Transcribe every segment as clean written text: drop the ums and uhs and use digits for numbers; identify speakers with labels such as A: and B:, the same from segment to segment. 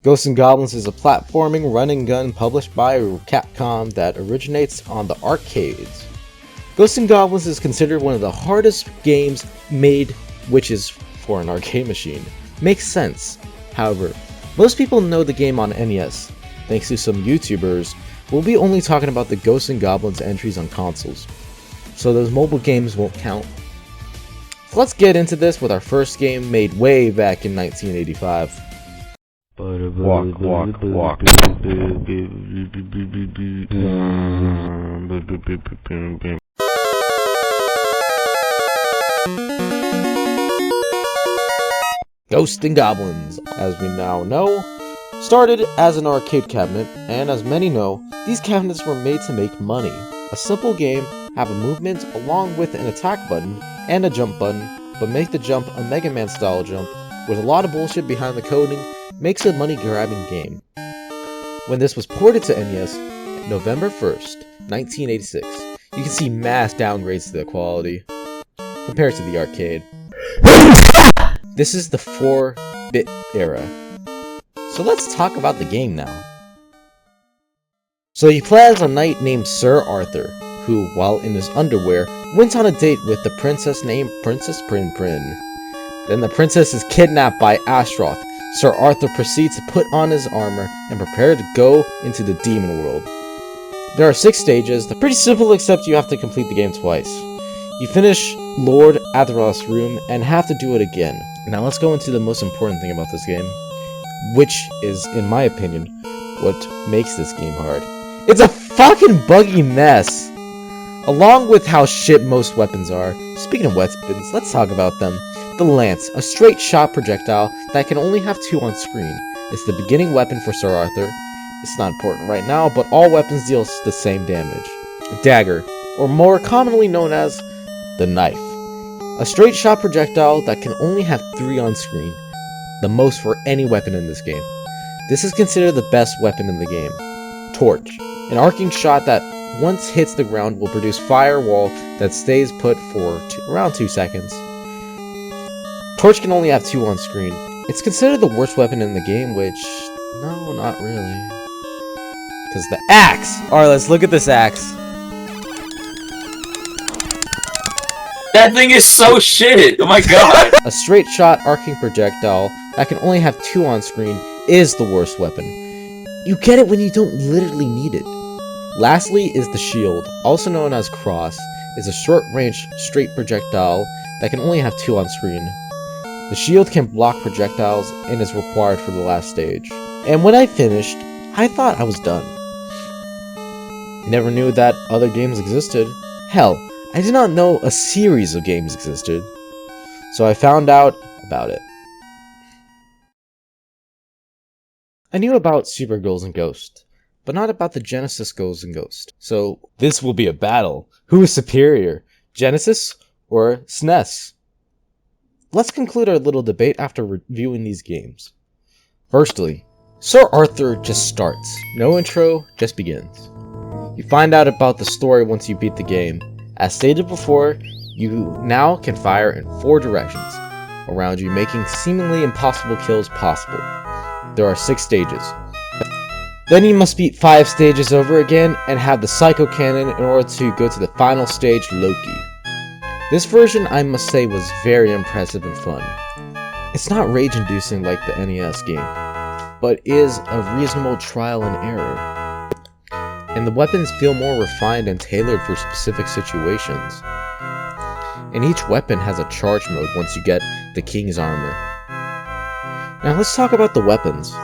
A: Ghosts and Goblins is a platforming run-and-gun published by Capcom that originates on the arcades. Ghosts and Goblins is considered one of the hardest games made, which is for an arcade machine. Makes sense. However, most people know the game on NES. Thanks to some YouTubers, we'll be only talking about the Ghosts and Goblins entries on consoles, so those mobile games won't count. So let's get into this with our first game made way back in 1985.
B: Walk, walk, walk.
A: Ghosts and Goblins, as we now know, started as an arcade cabinet, and as many know, these cabinets were made to make money. A simple game, have a movement along with an attack button and a jump button, but make the jump a Mega Man style jump, with a lot of bullshit behind the coding, makes a money grabbing game. When this was ported to NES, November 1st, 1986, you can see mass downgrades to the quality, compared to the arcade. This is the 4-bit era. So let's talk about the game now. So you play as a knight named Sir Arthur, who, while in his underwear, went on a date with the princess named Princess Prin Prin. Then the princess is kidnapped by Astaroth. Sir Arthur proceeds to put on his armor and prepare to go into the demon world. There are 6 stages. They're pretty simple, except you have to complete the game twice. You finish Lord Atheroth's room and have to do it again. Now let's go into the most important thing about this game, which is, in my opinion, what makes this game hard. It's a fucking buggy mess! Along with how shit most weapons are. Speaking of weapons, let's talk about them. The Lance, a straight shot projectile that can only have 2 on screen. It's the beginning weapon for Sir Arthur. It's not important right now, but all weapons deal the same damage. A dagger, or more commonly known as the knife. A straight shot projectile that can only have 3 on screen. The most for any weapon in this game. This is considered the best weapon in the game. Torch, an arcing shot that once hits the ground will produce firewall that stays put for around 2 seconds. Torch can only have 2 on screen. It's considered the worst weapon in the game, which, no, not really. Because the axe! Alright, let's look at this axe.
C: That thing is so shit! Oh my god!
A: A straight shot arcing projectile that can only have 2 on screen is the worst weapon. You get it when you don't literally need it. Lastly is the shield, also known as Cross, is a short-range straight projectile that can only have 2 on screen. The shield can block projectiles and is required for the last stage. And when I finished, I thought I was done. Never knew that other games existed. Hell, I did not know a series of games existed. So I found out about it. I knew about Super Ghouls and Ghosts, but not about the Genesis Ghouls and Ghosts. So this will be a battle. Who is superior, Genesis or SNES? Let's conclude our little debate after reviewing these games. Firstly, Sir Arthur just starts. No intro, just begins. You find out about the story once you beat the game. As stated before, you now can fire in 4 directions around you, making seemingly impossible kills possible. There are 6 stages. Then you must beat 5 stages over again and have the Psycho Cannon in order to go to the final stage, Loki. This version, I must say, was very impressive and fun. It's not rage-inducing like the NES game, but is a reasonable trial and error. And the weapons feel more refined and tailored for specific situations. And each weapon has a charge mode once you get the King's Armor. Now let's talk about the weapons.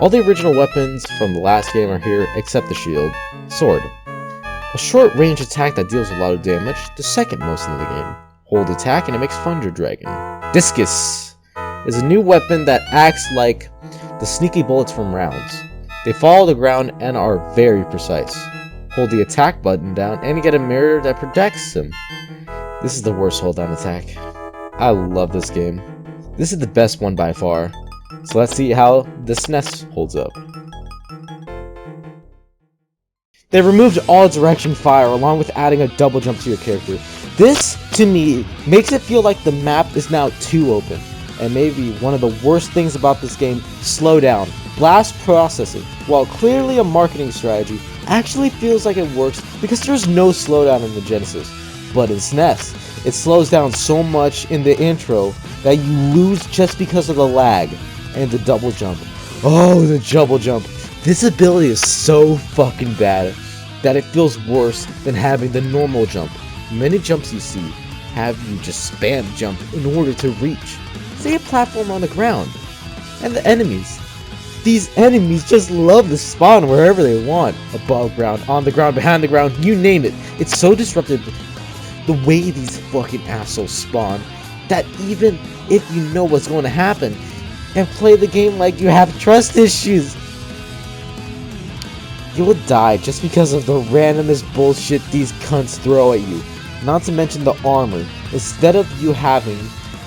A: All the original weapons from the last game are here except the shield. Sword. A short range attack that deals a lot of damage, the second most in the game. Hold attack and it makes Thunder Dragon. Discus is a new weapon that acts like the sneaky bullets from rounds. They follow the ground and are very precise. Hold the attack button down and you get a mirror that protects them. This is the worst hold down attack. I love this game. This is the best one by far. So let's see how the SNES holds up. They removed all direction fire along with adding a double jump to your character. This, to me, makes it feel like the map is now too open. And maybe one of the worst things about this game, slowdown. Blast processing, while clearly a marketing strategy, actually feels like it works because there's no slowdown in the Genesis. But in SNES, it slows down so much in the intro that you lose just because of the lag and the double jump. Oh, the double jump. This ability is so fucking bad that it feels worse than having the normal jump. Many jumps you see have you just spam jump in order to reach, say, a platform on the ground. And the enemies. These enemies just love to spawn wherever they want. Above ground, on the ground, behind the ground, you name it. It's so disruptive the way these fucking assholes spawn that even if you know what's going to happen and play the game like you have trust issues, you will die just because of the randomest bullshit these cunts throw at you. Not to mention the armor. Instead of you having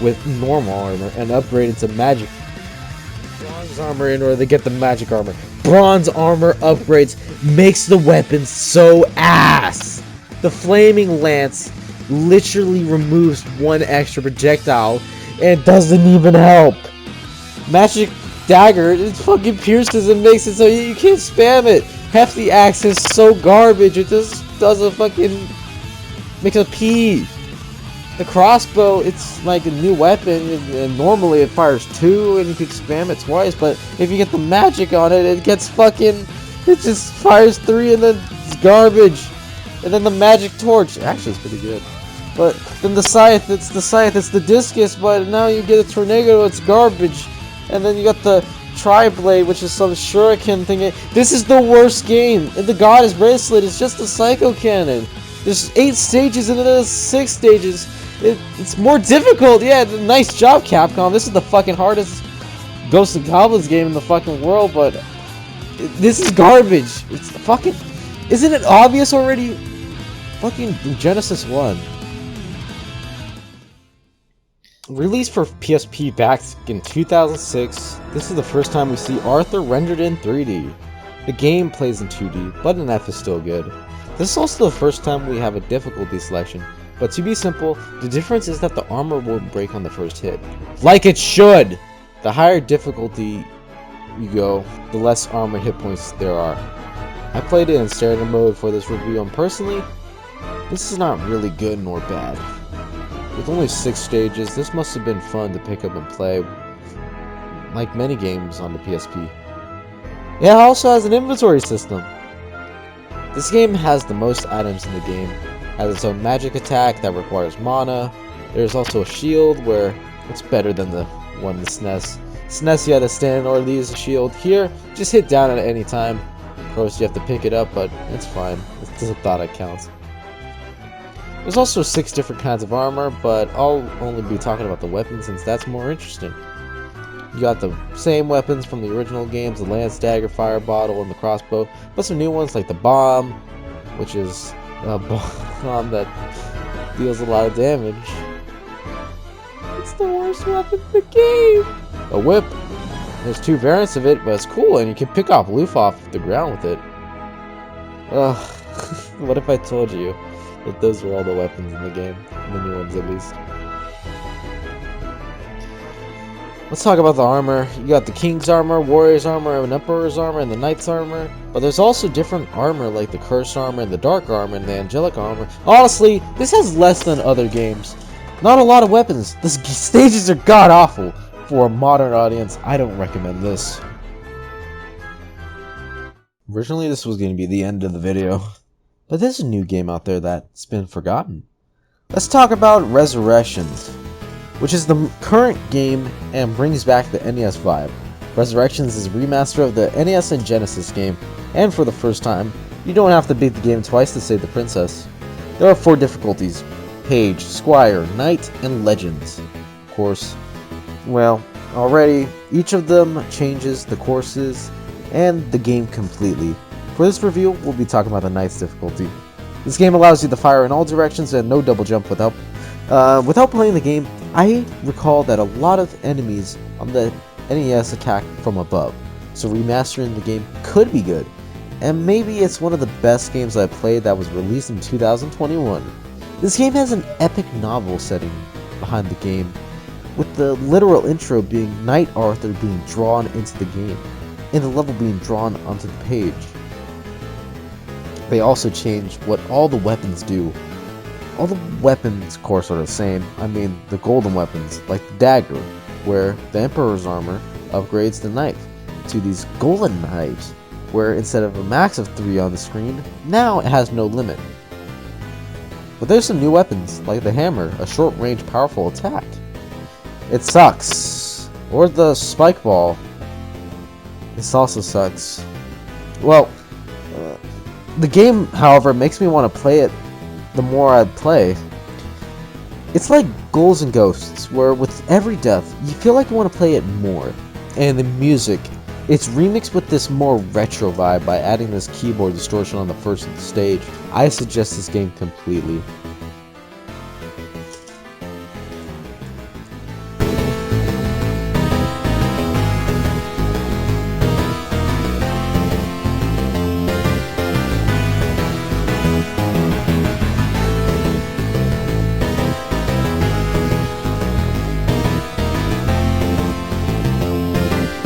A: with normal armor and upgrade into magic bronze armor in order to get the magic armor, bronze armor upgrades makes the weapon so ass. The flaming lance literally removes one extra projectile and doesn't even help. Magic dagger, it fucking pierces and makes it so you can't spam it. Hefty axe is so garbage, it just doesn't fucking make a pee. The crossbow, it's like a new weapon, and normally it fires 2 and you can spam it twice, but if you get the magic on it, it gets fucking, it just fires 3 and then it's garbage. And then the magic torch, actually it's pretty good. But then the scythe, it's the discus, but now you get a tornado, it's garbage. And then you got the tri-blade, which is some shuriken thing. This is the worst game. And the goddess bracelet is just a psycho cannon. There's 8 stages and then there's 6 stages. It's more difficult. Yeah, nice job, Capcom. This is the fucking hardest Ghosts and Goblins game in the fucking world, but this is garbage. It's fucking... Isn't it obvious already? Fucking Genesis 1. Released for PSP back in 2006, this is the first time we see Arthur rendered in 3D. The game plays in 2D, but an F is still good. This is also the first time we have a difficulty selection, but to be simple, the difference is that the armor will break on the first hit. Like it should! The higher difficulty you go, the less armor hit points there are. I played it in standard mode for this review, and personally, this is not really good nor bad. With only 6 stages, this must have been fun to pick up and play, like many games on the PSP. It also has an inventory system. This game has the most items in the game, has its own magic attack that requires mana. There's also a shield where it's better than the one in the SNES. SNES you had to stand or use a shield. Here, just hit down at any time. Of course you have to pick it up, but it's fine. It's the thought that counts. There's also 6 different kinds of armor, but I'll only be talking about the weapons since that's more interesting. You got the same weapons from the original games, the lance, dagger, fire bottle, and the crossbow, but some new ones like the bomb, which is a bomb that deals a lot of damage. It's the worst weapon in the game! A whip. There's 2 variants of it, but it's cool, and you can pick off loot off the ground with it. Ugh. What if I told you that those were all the weapons in the game? The new ones, at least. Let's talk about the armor. You got the King's armor, Warrior's armor, and Emperor's armor, and the Knight's armor. But there's also different armor like the Cursed armor, and the Dark armor, and the Angelic armor. Honestly, this has less than other games. Not a lot of weapons. The stages are god-awful. For a modern audience, I don't recommend this. Originally, this was going to be the end of the video. But there's a new game out there that's been forgotten. Let's talk about Resurrections, which is the current game and brings back the NES vibe. Resurrections is a remaster of the NES and Genesis game, and for the first time, you don't have to beat the game twice to save the princess. There are 4 difficulties: Page, Squire, Knight, and Legends. Of course, well, already, each of them changes the courses and the game completely. For this review, we'll be talking about the Knight's difficulty. This game allows you to fire in all directions and no double jump without playing the game. I recall that a lot of enemies on the NES attack from above, so remastering the game could be good. And maybe it's one of the best games I played that was released in 2021. This game has an epic novel setting behind the game, with the literal intro being Knight Arthur being drawn into the game, and the level being drawn onto the page. They also changed what all the weapons do. All the weapons, of course, are the same. I mean, the golden weapons, like the dagger, where the Emperor's armor upgrades the knife to these golden knives, where instead of a max of 3 on the screen, now it has no limit. But there's some new weapons, like the hammer, a short-range powerful attack. It sucks. Or the spike ball. This also sucks. Well, the game, however, makes me want to play it the more I play. It's like Ghouls and Ghosts, where with every death, you feel like you want to play it more. And the music, it's remixed with this more retro vibe by adding this keyboard distortion on the first stage. I suggest this game completely.